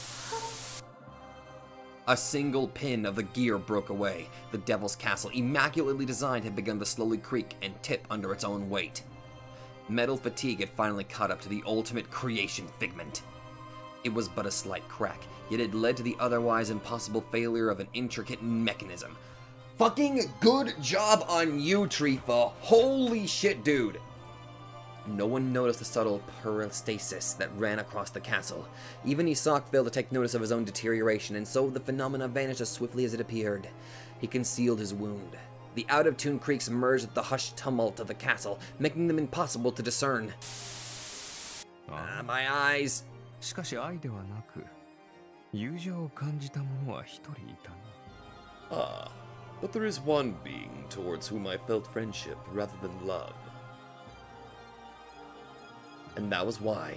A single pin of the gear broke away. The Devil's Castle, immaculately designed, had begun to slowly creak and tip under its own weight. Metal fatigue had finally caught up to the ultimate creation figment. It was but a slight crack, yet it led to the otherwise impossible failure of an intricate mechanism. Fucking good job on you, Trifa. Holy shit, dude. No one noticed the subtle peristalsis that ran across the castle. Even Isak failed to take notice of his own deterioration, and so the phenomena vanished as swiftly as it appeared. He concealed his wound. The out-of-tune creaks merged with the hushed tumult of the castle, making them impossible to discern. My eyes. しかし愛ではなく、友情を感じた者は一人いたな。But there is one being towards whom I felt friendship rather than love. And that was why.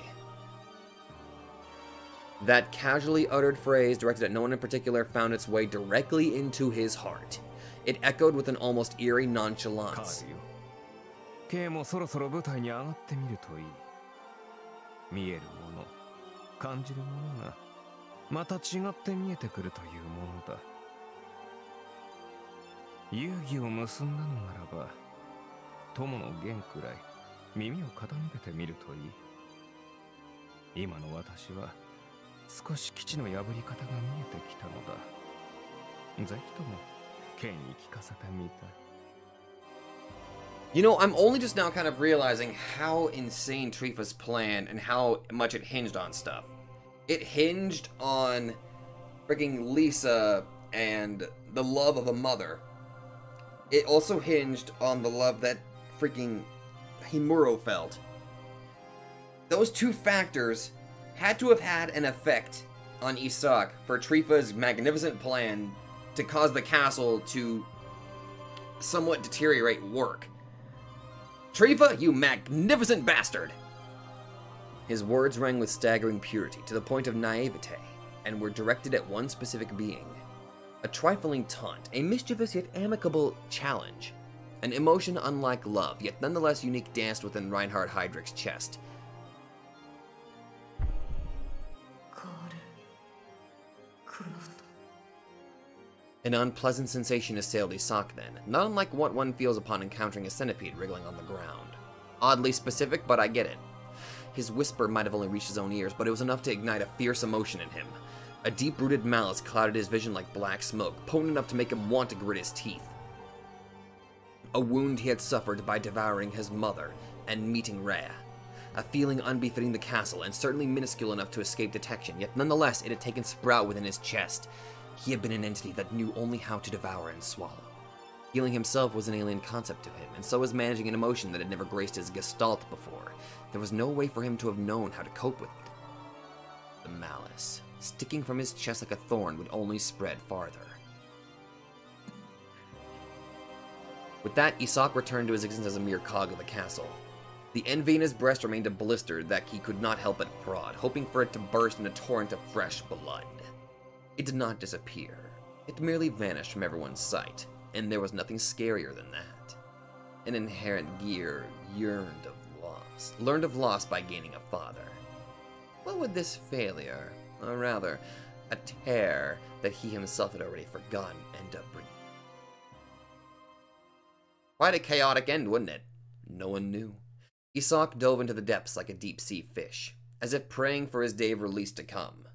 That casually uttered phrase, directed at no one in particular, found its way directly into his heart. It echoed with an almost eerie nonchalance. ケイもそろそろ舞台に上がってみるといい。見えるもの、感じるものがまた違って見えてくるというものだ。遊戯を結んだのならば、友の弦くらい耳を傾けてみるといい。今の私は少し基地の破り方が見えてきたのだ。ぜひとも剣に聞かせてみたい。You know, I'm only just now kind of realizing how insane Trifa's plan and how much it hinged on stuff. It hinged on freaking Lisa and the love of a mother. It also hinged on the love that freaking Himuro felt. Those two factors had to have had an effect on Isak for Trifa's magnificent plan to cause the castle to somewhat deteriorate work. Trifa, you magnificent bastard! His words rang with staggering purity, to the point of naivete, and were directed at one specific being. A trifling taunt, a mischievous yet amicable challenge. An emotion unlike love, yet nonetheless unique, danced within Reinhard Heydrich's chest. An unpleasant sensation assailed Isak then, not unlike what one feels upon encountering a centipede wriggling on the ground. Oddly specific, but I get it. His whisper might have only reached his own ears, but it was enough to ignite a fierce emotion in him. A deep-rooted malice clouded his vision like black smoke, potent enough to make him want to grit his teeth. A wound he had suffered by devouring his mother and meeting Rhea. A feeling unbefitting the castle, and certainly minuscule enough to escape detection, yet nonetheless it had taken sprout within his chest. He had been an entity that knew only how to devour and swallow. Healing himself was an alien concept to him, and so was managing an emotion that had never graced his gestalt before. There was no way for him to have known how to cope with it. The malice, sticking from his chest like a thorn, would only spread farther. With that, Isak returned to his existence as a mere cog of the castle. The envy in his breast remained a blister that he could not help but prod, hoping for it to burst in a torrent of fresh blood. It did not disappear. It merely vanished from everyone's sight, and there was nothing scarier than that. An inherent gear learned of loss by gaining a father. What would this failure, or rather, a tear that he himself had already forgotten, end up bringing? Quite a chaotic end, wouldn't it? No one knew. Isak dove into the depths like a deep-sea fish, as if praying for his day of release to come.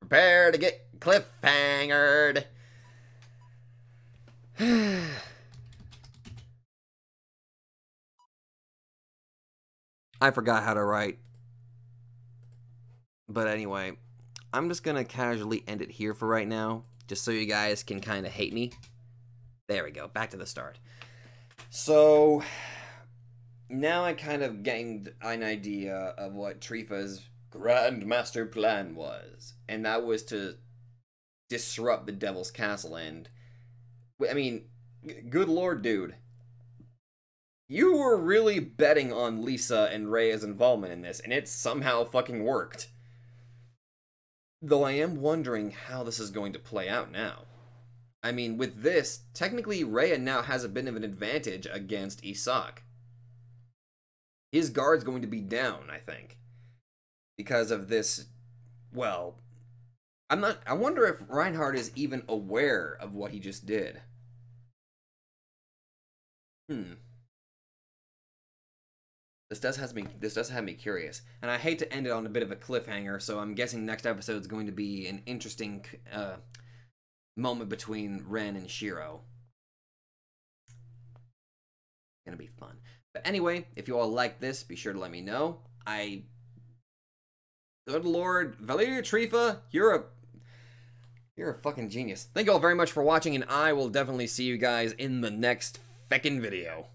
Prepare to get cliffhangered. I forgot how to write. But anyway, I'm just gonna casually end it here for right now, just so you guys can kind of hate me. There we go, back to the start. So now I kind of gained an idea of what Trifa's grand master plan was, and that was to disrupt the Devil's Castle. And I mean, good lord, dude, you were really betting on Lisa and Rhea's involvement in this, and it somehow fucking worked. Though I am wondering how this is going to play out now. I mean, with this, technically Rhea now has a bit of an advantage against Isak. His guard's going to be down, I think, because of this. Well, I wonder if Reinhardt is even aware of what he just did. This does have me curious, and I hate to end it on a bit of a cliffhanger, so I'm guessing next episode is going to be an interesting moment between Ren and Shirou. Gonna be fun. But anyway, if you all like this, be sure to let me know. Good lord, Valeria Trifa, you're a fucking genius. Thank you all very much for watching, and I will definitely see you guys in the next feckin' video.